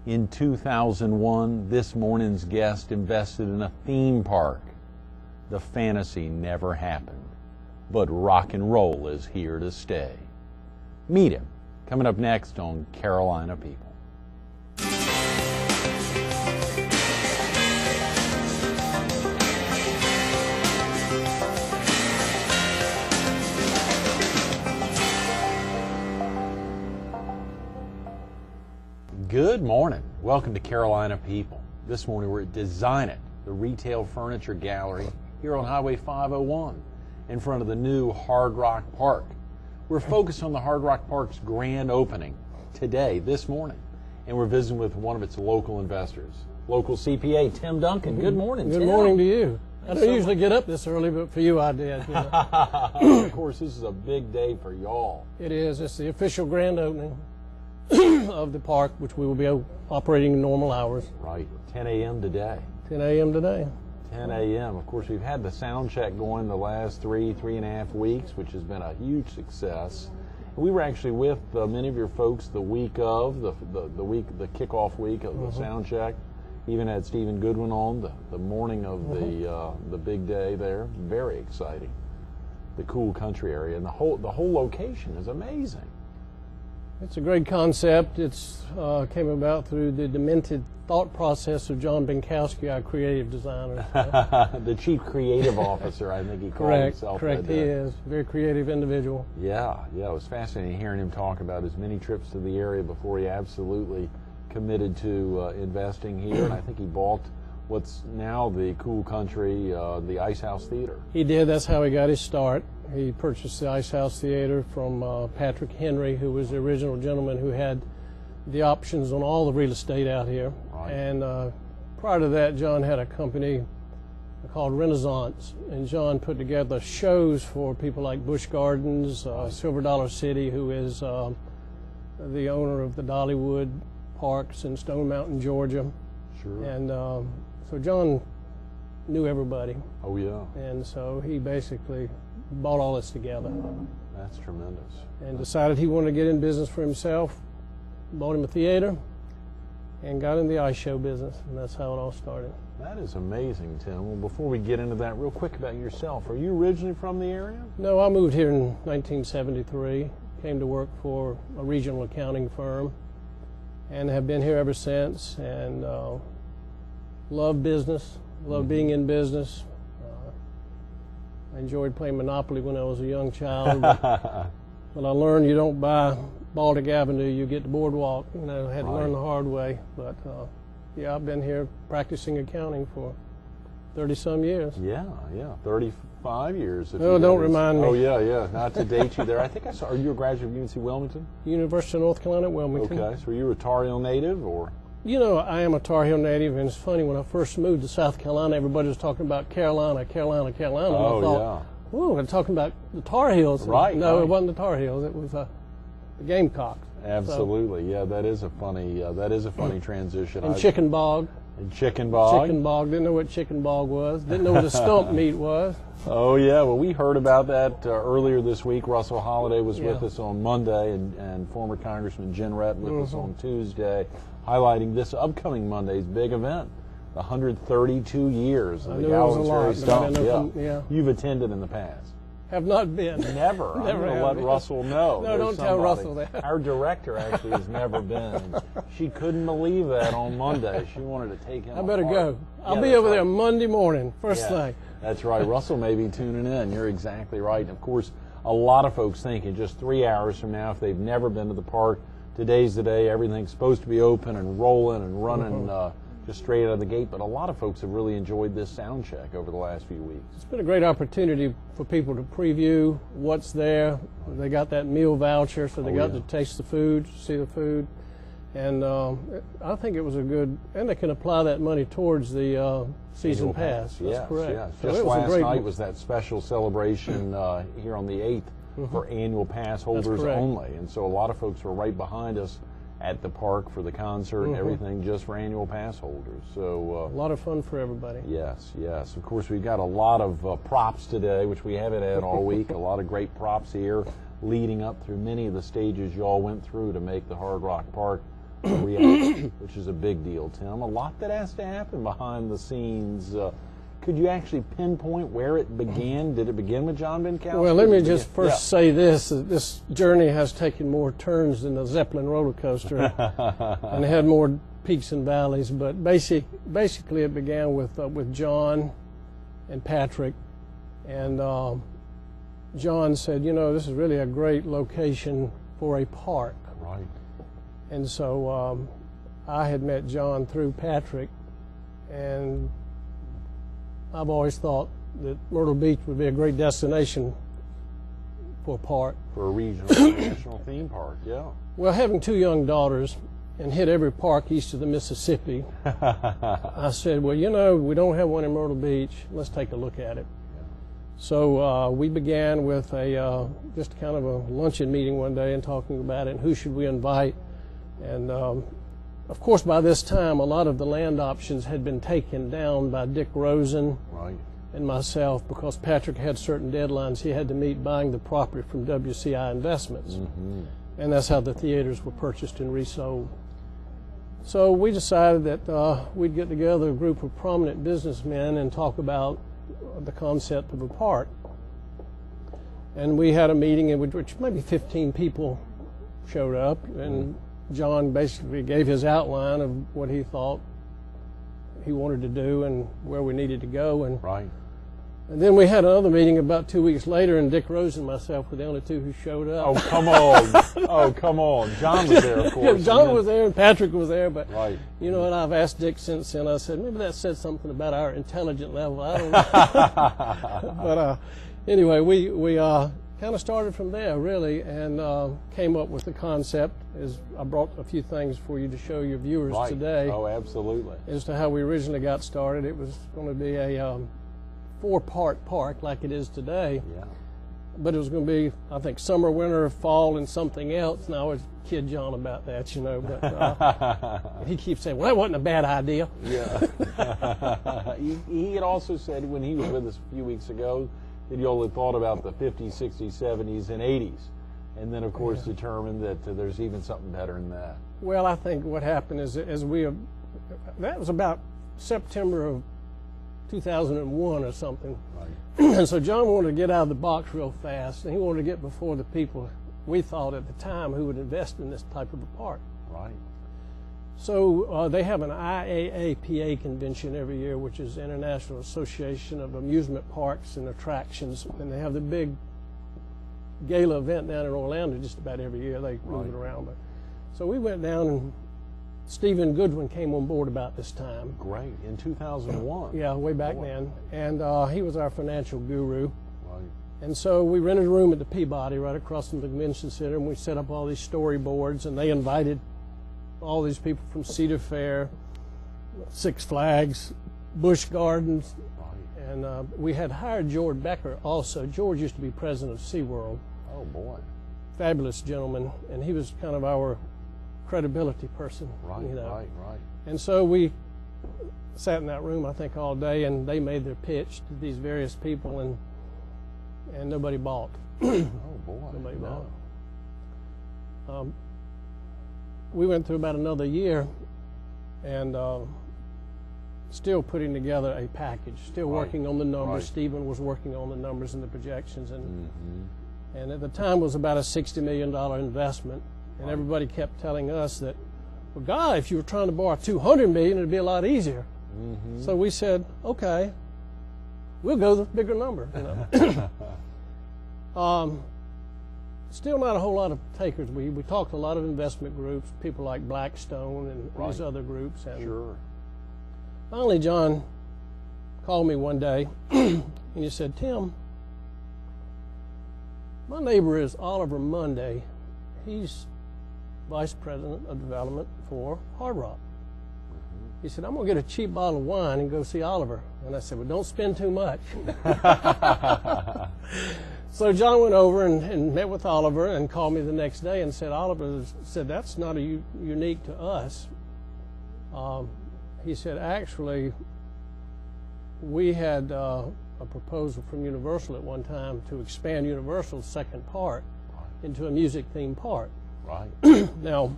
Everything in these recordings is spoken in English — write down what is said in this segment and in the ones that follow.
In 2001, this morning's guest invested in a theme park. The fantasy never happened, but rock and roll is here to stay. Meet him, coming up next on Carolina People. Good morning. Welcome to Carolina People. This morning we're at Design It, the retail furniture gallery here on Highway 501 in front of the new Hard Rock Park. We're focused on the Hard Rock Park's grand opening today, this morning, and we're visiting with one of its local investors, local CPA Tim Duncan. Good morning, Tim. Good morning to you. I don't usually get up this early, but for you I did. You know. Of course, this is a big day for y'all. It is. It's the official grand opening of the park, which we will be operating in normal hours. Right. 10 a.m. today. 10 a.m. today. 10 a.m. Of course, we've had the sound check going the last three and a half weeks, which has been a huge success. We were actually with many of your folks the week of, the kickoff week of the sound check. Even had Stephen Goodwin on the morning of the big day there. Very exciting. The cool country area, and the whole location is amazing. It's a great concept. It's came about through the demented thought process of John Binkowski, our creative designer. The chief creative officer, I think he called himself. Correct, he is. Very creative individual. Yeah, it was fascinating hearing him talk about his many trips to the area before he absolutely committed to investing here. And I think he bought what's now the cool country, the Ice House Theater. He did. That's how he got his start. He purchased the Ice House Theater from Patrick Henry, who was the original gentleman who had the options on all the real estate out here. Right. And prior to that, John had a company called Renaissance, and John put together shows for people like Busch Gardens, Silver Dollar City, who is the owner of the Dollywood Parks in Stone Mountain, Georgia. Sure. And so John knew everybody. Oh, yeah. And so he basically bought all this together. That's tremendous. And decided he wanted to get in business for himself, bought him a theater, and got in the ice show business, and that's how it all started. That is amazing, Tim. Well, before we get into that, real quick about yourself. Are you originally from the area? No, I moved here in 1973, came to work for a regional accounting firm, and have been here ever since, and love business, love being in business. I enjoyed playing Monopoly when I was a young child, but I learned you don't buy Baltic Avenue, you get the boardwalk. You know, I had to learn the hard way. But yeah, I've been here practicing accounting for 30-some years. Yeah, 35 years. Oh, don't remind me. Oh, yeah, not to date you there. I think I saw, are you a graduate of UNC Wilmington? University of North Carolina at Wilmington. Okay, so are you a Tar Heel native, or? You know, I am a Tar Heel native, and it's funny, when I first moved to South Carolina, everybody was talking about Carolina. And Oh, I thought, ooh, they're talking about the Tar Heels. Right. No, it wasn't the Tar Heels. It was the Gamecocks. Absolutely, yeah. That is a funny transition. And Chicken Bog. And Chicken Bog. Chicken Bog. Didn't know what Chicken Bog was. Didn't know what a stump meat was. Oh yeah. Well, we heard about that earlier this week. Russell Holliday was with us on Monday, and former Congressman Jen Rett with us on Tuesday, highlighting this upcoming Monday's big event, the 132 years of the Galvin Stump. Yeah. You've attended in the past. Have not been. Never. I'm going to let Russell know. No, don't tell Russell that. Our director actually has never been. She couldn't believe that on Monday. She wanted to take him. I better apart. go. I'll be over there Monday morning, first thing. That's right. Russell may be tuning in. You're exactly right. And of course, a lot of folks think in just 3 hours from now, if they've never been to the park, today's the day. Everything's supposed to be open and rolling and running just straight out of the gate. But a lot of folks have really enjoyed this sound check over the last few weeks. It's been a great opportunity for people to preview what's there. They got that meal voucher, so they got to taste the food, see the food. And I think it was a good, and they can apply that money towards the season pass. That's correct. Yes. So just last night was that special celebration here on the 8th for annual pass holders only. And so a lot of folks were right behind us at the park for the concert and everything, just for annual pass holders. So a lot of fun for everybody. Yes. Of course, we've got a lot of props today, which we haven't had all week. A lot of great props here, leading up through many of the stages y'all went through to make the Hard Rock Park a reality, which which is a big deal, Tim. A lot that has to happen behind the scenes. Could you actually pinpoint where it began? Did it begin with John Benkowski? Well, let me just first say this. This journey has taken more turns than the Zeppelin roller coaster and had more peaks and valleys. But basically it began with John and Patrick. And John said, you know, this is really a great location for a park. Right. And so I had met John through Patrick, and I've always thought that Myrtle Beach would be a great destination for a park. For a regional national theme park, yeah. Well, having two young daughters and hit every park east of the Mississippi, I said, well, you know, we don't have one in Myrtle Beach. Let's take a look at it. Yeah. So we began with just kind of a luncheon meeting one day and talking about it and who should we invite. And of course, by this time, a lot of the land options had been taken down by Dick Rosen and myself because Patrick had certain deadlines he had to meet buying the property from WCI Investments. Mm-hmm. And that's how the theaters were purchased and resold. So we decided that we'd get together a group of prominent businessmen and talk about the concept of a park. And we had a meeting in which maybe 15 people showed up, and John basically gave his outline of what he thought he wanted to do and where we needed to go. And then we had another meeting about 2 weeks later, and Dick Rose and myself were the only two who showed up. Oh, come on. Oh, come on. John was there, of course. Yeah, John was there and Patrick was there, but you know what, I've asked Dick since then. I said, maybe that said something about our intelligent level. I don't know. But anyway, we kind of started from there, really, and came up with the concept. I brought a few things for you to show your viewers today. Oh, absolutely. As to how we originally got started. It was going to be a 4-part park like it is today. Yeah. But it was going to be, I think, summer, winter, fall, and something else. And I always kid John about that, you know. But he keeps saying, well, that wasn't a bad idea. Yeah. He had also said when he was with us a few weeks ago that he only thought about the 50s, 60s, 70s, and 80s. And then, of course, determined that there's even something better than that. Well, I think what happened is that was about September of 2001 or something. Right. And so John wanted to get out of the box real fast, and he wanted to get before the people we thought at the time who would invest in this type of a park. Right. So they have an IAAPA convention every year, which is International Association of Amusement Parks and Attractions, and they have the big gala event down in Orlando just about every year. They move it around. But so we went down, and Stephen Goodwin came on board about this time. Great, in 2001. Yeah, way back then. And he was our financial guru. Right. And so we rented a room at the Peabody right across from the convention center, and we set up all these storyboards, and they invited all these people from Cedar Fair, Six Flags, Busch Gardens, and we had hired George Becker also. George used to be president of SeaWorld. Oh, boy. Fabulous gentleman, and he was kind of our credibility person. Right, you know. right. And so we sat in that room, I think, all day, and they made their pitch to these various people, and nobody bought. Oh, boy. Nobody bought. We went through about another year, and still putting together a package, still working on the numbers. Stephen was working on the numbers and the projections, and at the time it was about a $60 million investment, and everybody kept telling us that, well, God, if you were trying to borrow $200 million, it'd be a lot easier. So we said, okay, we'll go the bigger number. You know. Still not a whole lot of takers. We talked to a lot of investment groups, people like Blackstone and these other groups. And finally, John called me one day, and he said, Tim, my neighbor is Oliver Monday. He's vice president of development for Hard Rock. He said, I'm going to get a cheap bottle of wine and go see Oliver. And I said, well, don't spend too much. So John went over and met with Oliver and called me the next day and said, Oliver said, that's not unique to us. He said, actually, we had a proposal from Universal at one time to expand Universal's second park into a music-themed park. Right. Now,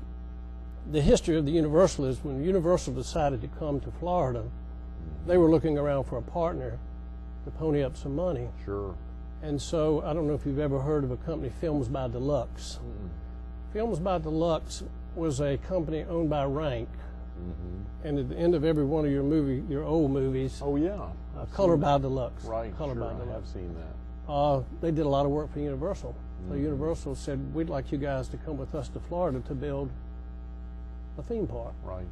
the history of the Universal is when Universal decided to come to Florida, they were looking around for a partner to pony up some money. Sure. And so I don't know if you've ever heard of a company, Films by Deluxe. Films by Deluxe was a company owned by Rank. And at the end of every one of your old movies, Oh yeah. Color by Deluxe. Right. Color Sure, by I Deluxe. have seen that. They did a lot of work for Universal. So Universal said, we'd like you guys to come with us to Florida to build a theme park. Right.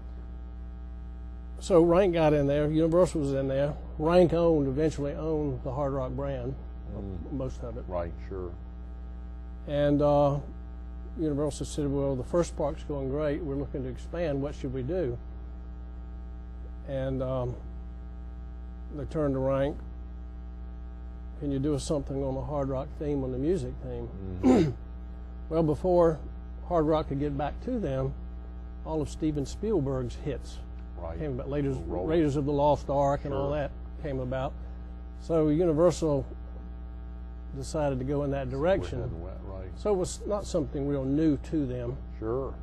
So Rank got in there, Universal was in there. Rank eventually owned the Hard Rock brand, most of it. Right. Sure. And Universal said, well, the first park's going great, we're looking to expand, what should we do? And they turned to Rank, can you do something on the Hard Rock theme, on the music theme? Well, before Hard Rock could get back to them, all of Steven Spielberg's hits came about. Raiders of the Lost Ark and all that came about. So Universal decided to go in that direction. Right. So it was not something real new to them. Sure.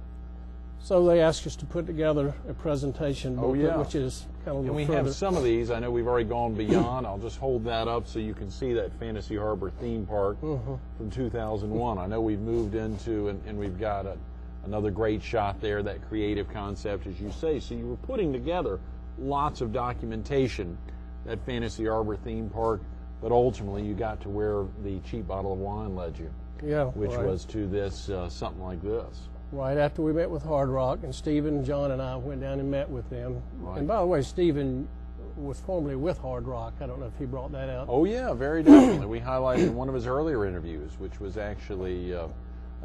So they asked us to put together a presentation booklet, which is kind of a little And we further. have some of these. I know we've already gone beyond. I'll just hold that up so you can see that Fantasy Harbor theme park from 2001. I know we've moved into, and we've got another great shot there, that creative concept, as you say. So you were putting together lots of documentation, that Fantasy Harbor theme park, but ultimately you got to where the cheap bottle of wine led you, which was to this, something like this. Right after we met with Hard Rock, and Stephen, John, and I went down and met with them. Right. And by the way, Stephen was formerly with Hard Rock. I don't know if he brought that out. Oh yeah, very definitely. We highlighted in one of his earlier interviews, which was actually a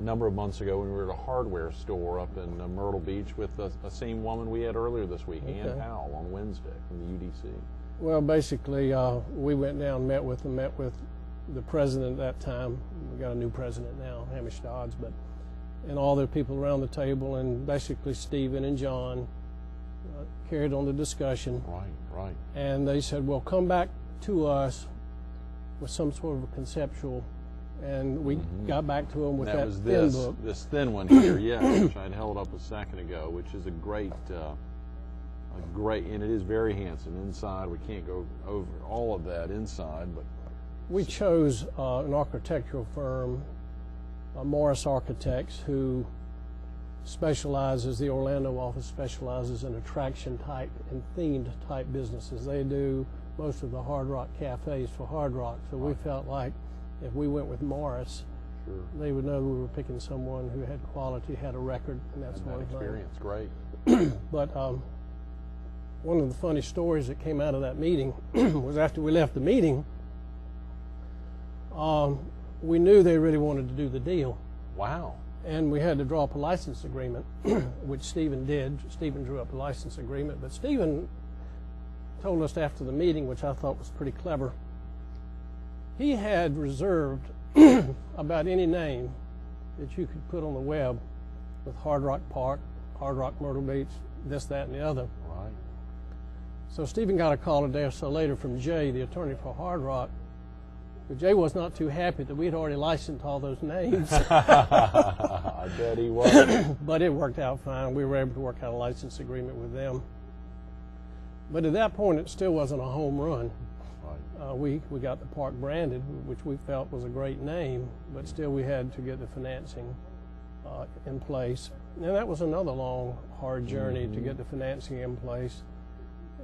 number of months ago when we were at a hardware store up in Myrtle Beach with the same woman we had earlier this week, Ann Powell, on Wednesday from the UDC. Well, basically, we went down and met with the president at that time. We got a new president now, Hamish Dodds, and all the people around the table, and basically Stephen and John carried on the discussion. Right. And they said, well, come back to us with some sort of a conceptual, and we got back to them with that was thin book. This thin one here, which I'd held up a second ago, which is a great, and it is very handsome inside. We can't go over all of that inside, but we chose an architectural firm, Morris Architects, who specializes, the Orlando office specializes in attraction type and themed type businesses. They do most of the Hard Rock cafes for Hard Rock, so we felt like if we went with Morris, they would know we were picking someone who had quality, had a record, and that's one experience. Great. But one of the funny stories that came out of that meeting was after we left the meeting, we knew they really wanted to do the deal. Wow. And we had to draw up a license agreement, which Stephen did. Stephen drew up a license agreement, but Stephen told us after the meeting, which I thought was pretty clever, he had reserved about any name that you could put on the web with Hard Rock Park, Hard Rock Myrtle Beach, this, that, and the other. Right. So Stephen got a call a day or so later from Jay, the attorney for Hard Rock. But Jay was not too happy that we had already licensed all those names. I bet he was. But it worked out fine. We were able to work out a license agreement with them. But at that point, it still wasn't a home run. Right. We got the park branded, which we felt was a great name, but still we had to get the financing in place. And that was another long, hard journey to get the financing in place.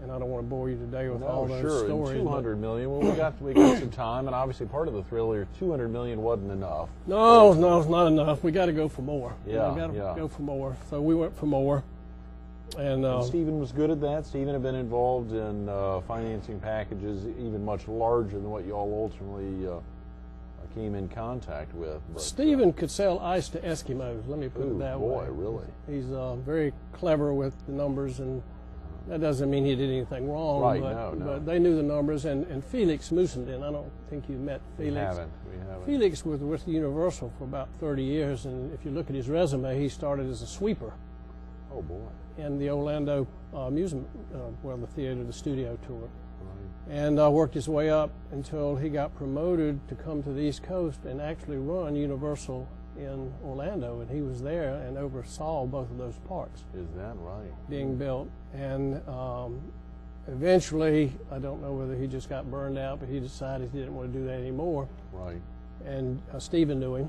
And I don't want to bore you today with all those stories. And $200 million. Well, we got some time, and obviously part of the thrill here, $200 million wasn't enough. No, it's not enough. We got to go for more. Yeah, we got to go for more. So we went for more. And Stephen was good at that. Stephen had been involved in financing packages even much larger than what you all ultimately came in contact with. But, Stephen could sell ice to Eskimos. Let me put it that way. Boy, really? He's very clever with the numbers, and that doesn't mean he did anything wrong. Right, but, no. But they knew the numbers, and Felix Musenden, I don't think you met Felix. We haven't. Felix was with Universal for about 30 years, and if you look at his resume, he started as a sweeper. Oh, boy. In the Orlando amusement, the theater, the studio tour. Right. And worked his way up until he got promoted to come to the East Coast and actually run Universal in Orlando, and he was there and oversaw both of those parks Is that right? being built. And eventually, I don't know whether he just got burned out, but he decided he didn't want to do that anymore. Right. And Stephen knew him,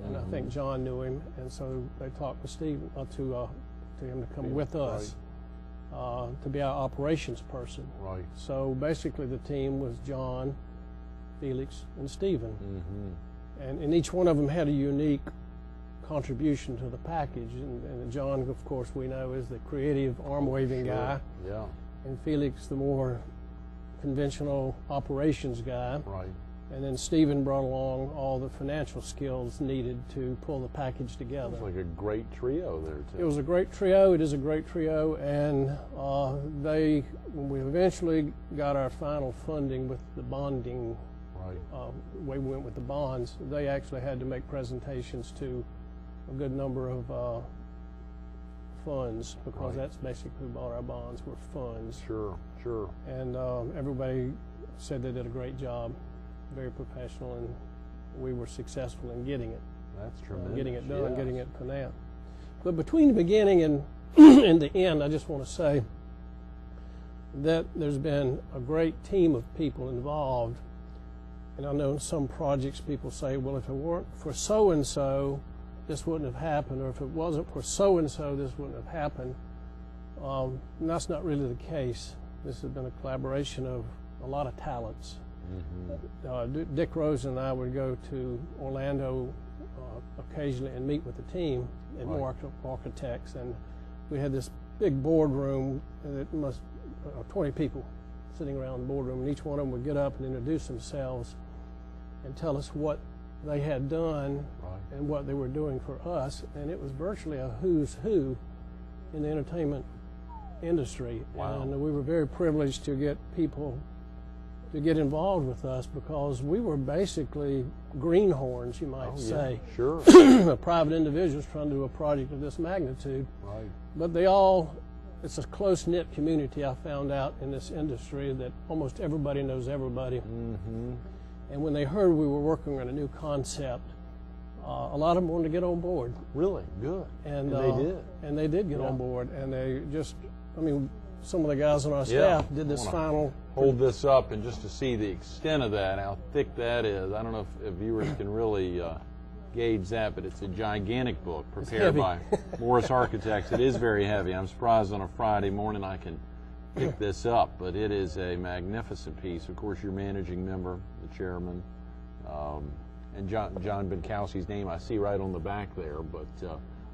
and I think John knew him, and so they talked to Stephen to him to come with us to be our operations person. Right. So basically, the team was John, Felix, and Stephen, and each one of them had a unique contribution to the package. And John, of course, we know is the creative arm waving guy. Yeah. And Felix, the more conventional operations guy. Right. And then Stephen brought along all the financial skills needed to pull the package together. It's like a great trio there, too. It was a great trio. It is a great trio. And when we eventually got our final funding with the bonding, way we went with the bonds, they actually had to make presentations to a good number of funds, because that's basically who bought our bonds, were funds. Sure, sure. And everybody said they did a great job, very professional, and we were successful in getting it. That's tremendous. Getting it done, yes. getting it financed. But between the beginning and and the end, I just want to say that there's been a great team of people involved. And I know in some projects people say, well, if it weren't for so-and-so, this wouldn't have happened, or if it wasn't for so-and-so, this wouldn't have happened. And that's not really the case. This has been a collaboration of a lot of talents. Dick Rose and I would go to Orlando occasionally and meet with the team and more architects, and we had this big boardroom that must 20 people sitting around the boardroom, and each one of them would get up and introduce themselves and tell us what they had done and what they were doing for us, and it was virtually a who's who in the entertainment industry. And we were very privileged to get people to get involved with us, because we were basically greenhorns, you might say. Sure. Private individuals trying to do a project of this magnitude. Right. But it's a close-knit community. I found out in this industry that almost everybody knows everybody. And when they heard we were working on a new concept, a lot of them wanted to get on board. Really? Good. And they did. And they did get on board. And they just, some of the guys on our staff did this final. Hold this up, and just to see the extent of that, how thick that is. I don't know if viewers can really gauge that, but it's a gigantic book prepared by Morris Architects. It is very heavy. I'm surprised on a Friday morning I can pick this up, but it is a magnificent piece. Of course, your managing member, the chairman, and John Benkowski's name I see right on the back there, but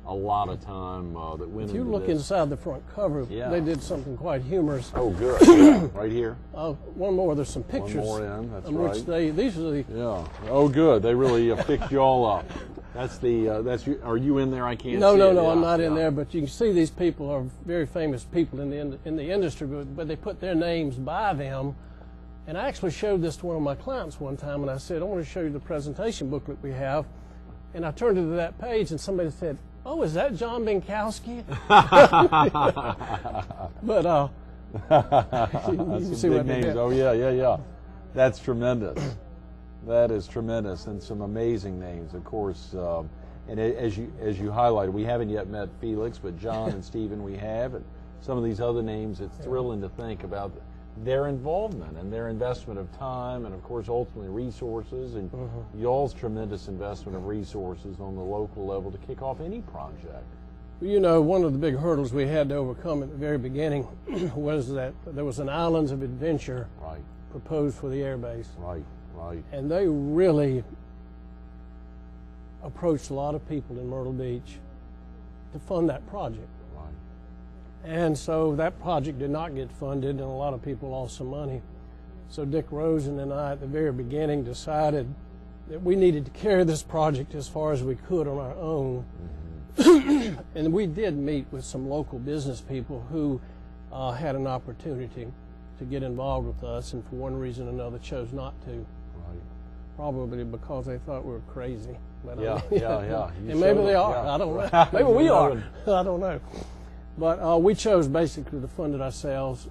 a lot of time that went into this. If you look inside the front cover, they did something quite humorous. Oh, good. Right here. One more. There's some pictures. One more in. That's right. These are the. Yeah. Oh, good. They really fixed you all up. That's the. That's you. Are you in there? I can't. No, see no, it. no. I'm not in there. But you can see these people are very famous people in the industry. But they put their names by them. And I actually showed this to one of my clients one time, and I said, I want to show you the presentation booklet we have. And I turned to that page, and somebody said, oh, is that John Benkowski? But you see what they did. Oh, yeah. That's tremendous. That is tremendous, and some amazing names, of course. And as you highlighted, we haven't yet met Felix, but John and Stephen we have, and some of these other names. It's thrilling to think about their involvement and their investment of time, and of course ultimately resources, and y'all's tremendous investment of resources on the local level to kick off any project. You know, one of the big hurdles we had to overcome at the very beginning was that there was an Islands of Adventure proposed for the air base. Right. And they really approached a lot of people in Myrtle Beach to fund that project. And so that project did not get funded, and a lot of people lost some money. So Dick Rosen and I, at the very beginning, decided that we needed to carry this project as far as we could on our own. And we did meet with some local business people who had an opportunity to get involved with us, and for one reason or another chose not to. Probably because they thought we were crazy. But Yeah. And maybe they are. I don't know. Maybe we are. I don't know. But we chose basically to fund it ourselves.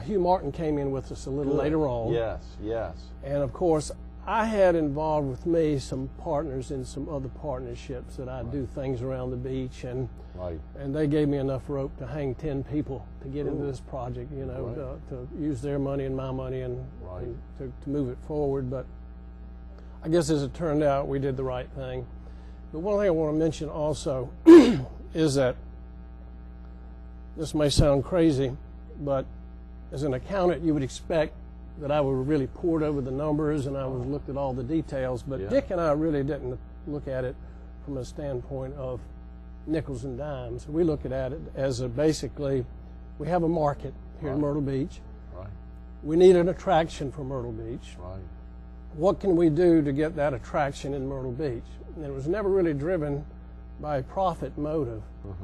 Hugh Martin came in with us a little later on. Yes. And of course, I had involved with me some partners in some other partnerships that I do things around the beach, and they gave me enough rope to hang 10 people to get into this project, you know, to use their money and my money and to move it forward. But I guess as it turned out, we did the right thing. But one thing I want to mention also is that this may sound crazy, but as an accountant, you would expect that I would really poured over the numbers and I would looked at all the details. But Dick and I really didn't look at it from a standpoint of nickels and dimes. We look at it as basically, we have a market here in Myrtle Beach. We need an attraction for Myrtle Beach. What can we do to get that attraction in Myrtle Beach? And it was never really driven by a profit motive,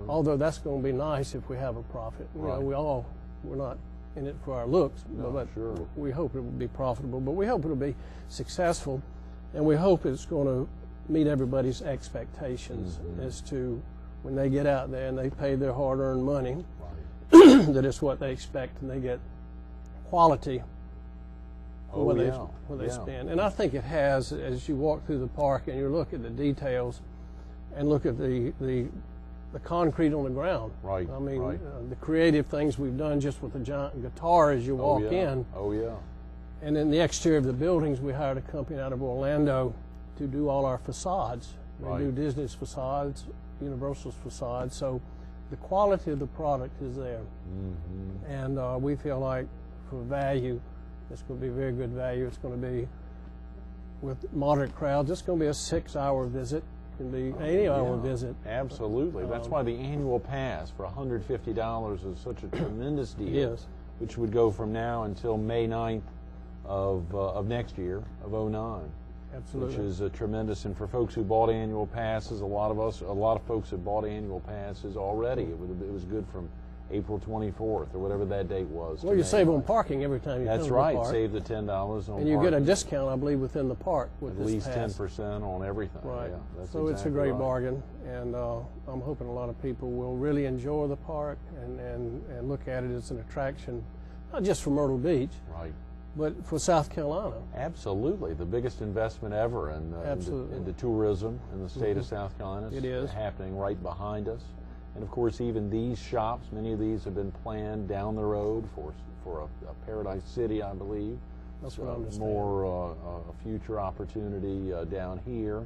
although that's going to be nice if we have a profit. You know, we're not in it for our looks, but we hope it will be profitable, but we hope it will be successful, and we hope it's going to meet everybody's expectations as to when they get out there and they pay their hard-earned money, that it's what they expect and they get quality for what they spend. And I think it has, as you walk through the park and you look at the details and look at the concrete on the ground. I mean, the creative things we've done just with the giant guitar as you walk in. And in the exterior of the buildings, we hired a company out of Orlando to do all our facades. We do Disney's facades, Universal's facades. So the quality of the product is there. And we feel like for value, it's going to be very good value. It's going to be, with moderate crowds, it's going to be a 6-hour visit. Can be any hour visit. Absolutely. That's why the annual pass for $150 is such a tremendous deal, which would go from now until May 9th of next year, of '09. Absolutely. Which is tremendous. And for folks who bought annual passes, a lot of folks have bought annual passes already. It was good from April 24th or whatever that date was. Well, you save on parking every time you come to the park. That's right. Save the $10 on parking. And you get a discount, I believe, within the park with this pass. At least 10% on everything. So it's a great bargain, and I'm hoping a lot of people will really enjoy the park and look at it as an attraction, not just for Myrtle Beach, but for South Carolina. Absolutely. The biggest investment ever into tourism in the state of South Carolina. It is happening right behind us. And of course, even these shops, many of these have been planned down the road for a Paradise City, I believe. That's what I understand. More a future opportunity down here.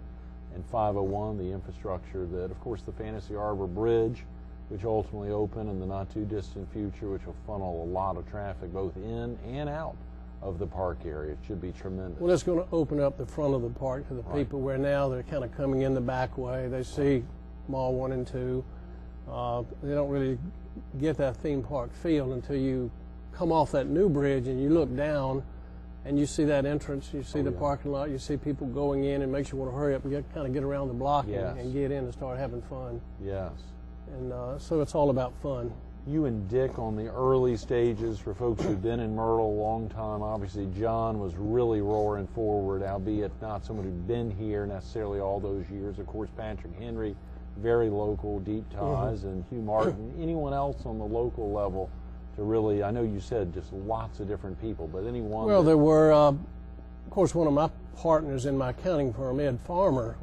And 501, the infrastructure that, of course, the Fantasy Arbor Bridge, which ultimately open in the not too distant future, which will funnel a lot of traffic both in and out of the park area. It should be tremendous. Well, it's going to open up the front of the park to the people where now they're kind of coming in the back way. They see Mall 1 and 2. They don't really get that theme park feel until you come off that new bridge and you look down and you see that entrance, you see the parking lot, you see people going in, and makes you want to hurry up and kind of get around the block and get in and start having fun. And so it's all about fun. You and Dick on the early stages, for folks who've been in Myrtle a long time, obviously John was really roaring forward, albeit not someone who'd been here necessarily all those years. Of course, Patrick Henry, very local, deep ties, and Hugh Martin. Anyone else on the local level to really, I know you said just lots of different people, but anyone? Well, there were, of course, one of my partners in my accounting firm, Ed Farmer.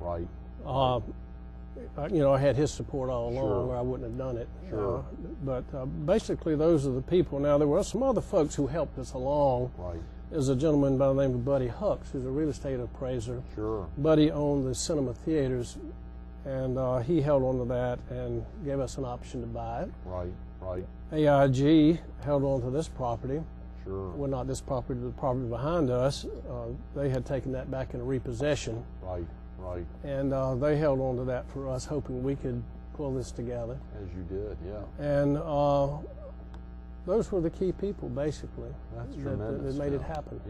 You know, I had his support all along, or I wouldn't have done it. But basically, those are the people. Now, there were some other folks who helped us along. There's a gentleman by the name of Buddy Hucks, who's a real estate appraiser. Buddy owned the cinema theaters, and he held on to that and gave us an option to buy it. AIG held on to this property. Well, not this property, but the property behind us. They had taken that back into repossession. And they held on to that for us, hoping we could pull this together. As you did, And those were the key people, basically, that made it happen.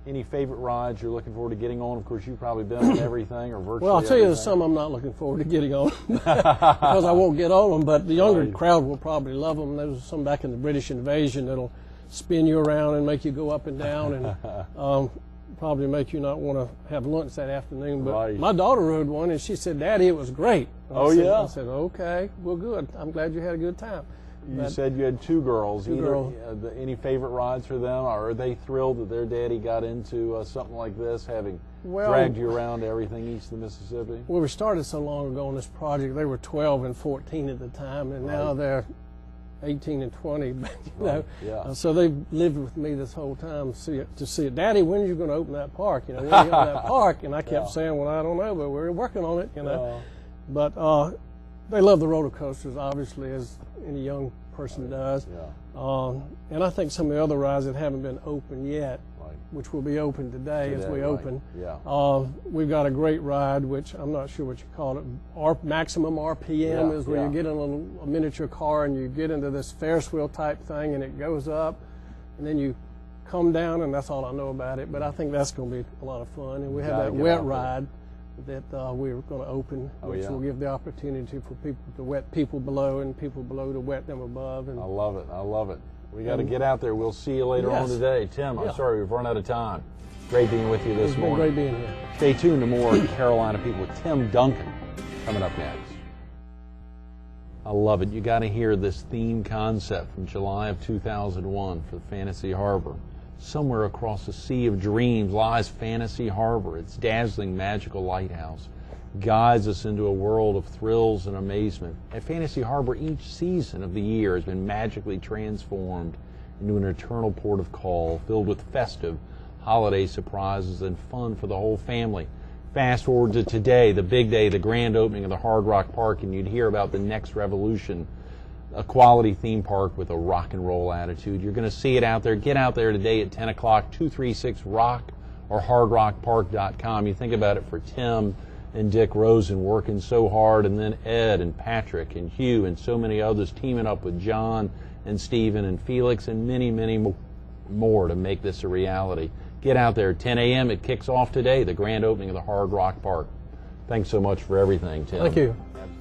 Any favorite rides you're looking forward to getting on? Of course, you've probably been on everything or virtually Well, I'll tell you, there's some I'm not looking forward to getting on because I won't get on them, but the younger crowd will probably love them. There's some back in the British invasion that'll spin you around and make you go up and down and probably make you not want to have lunch that afternoon. But my daughter rode one, and she said, "Daddy, it was great." I said, okay, well, good. I'm glad you had a good time. You said you had two girls. Two girls. Any favorite rides for them? Or are they thrilled that their daddy got into something like this, having dragged you around everything east of the Mississippi? Well, we started so long ago on this project. They were 12 and 14 at the time, and now they're 18 and 20. You know, so they've lived with me this whole time to see it. Daddy, when are you going to open that park? You know, when are you going to that park? And I kept saying, well, I don't know, but we're working on it. You know, but they love the roller coasters, obviously, as any young person does. And I think some of the other rides that haven't been open yet, which will be open today as we open. We've got a great ride, which I'm not sure what you call it. Maximum RPM is where you get in a miniature car and you get into this Ferris wheel type thing, and it goes up, and then you come down, and that's all I know about it. But I think that's going to be a lot of fun. And we have that wet ride that we're going to open, which will give the opportunity for people to wet people below and people below to wet them above. And I love it. I love it. We got to get out there. We'll see you later on today. Tim, I'm sorry we've run out of time. Great being with you this morning. It's been great being here. Stay tuned to more Carolina People with Tim Duncan coming up next. I love it. You got to hear this theme concept from July of 2001 for Fantasy Harbor. Somewhere across the Sea of Dreams lies Fantasy Harbor. Its dazzling, magical lighthouse guides us into a world of thrills and amazement. At Fantasy Harbor, each season of the year has been magically transformed into an eternal port of call filled with festive holiday surprises and fun for the whole family. Fast forward to today, the big day, the grand opening of the Hard Rock Park, and you'd hear about the next revolution, a quality theme park with a rock and roll attitude. You're going to see it out there. Get out there today at 10 o'clock, 236-ROCK or hardrockpark.com. You think about it for Tim and Dick Rosen working so hard, and then Ed and Patrick and Hugh and so many others teaming up with John and Stephen and Felix and many, many more to make this a reality. Get out there at 10 a.m. It kicks off today, the grand opening of the Hard Rock Park. Thanks so much for everything, Tim. Thank you. Absolutely.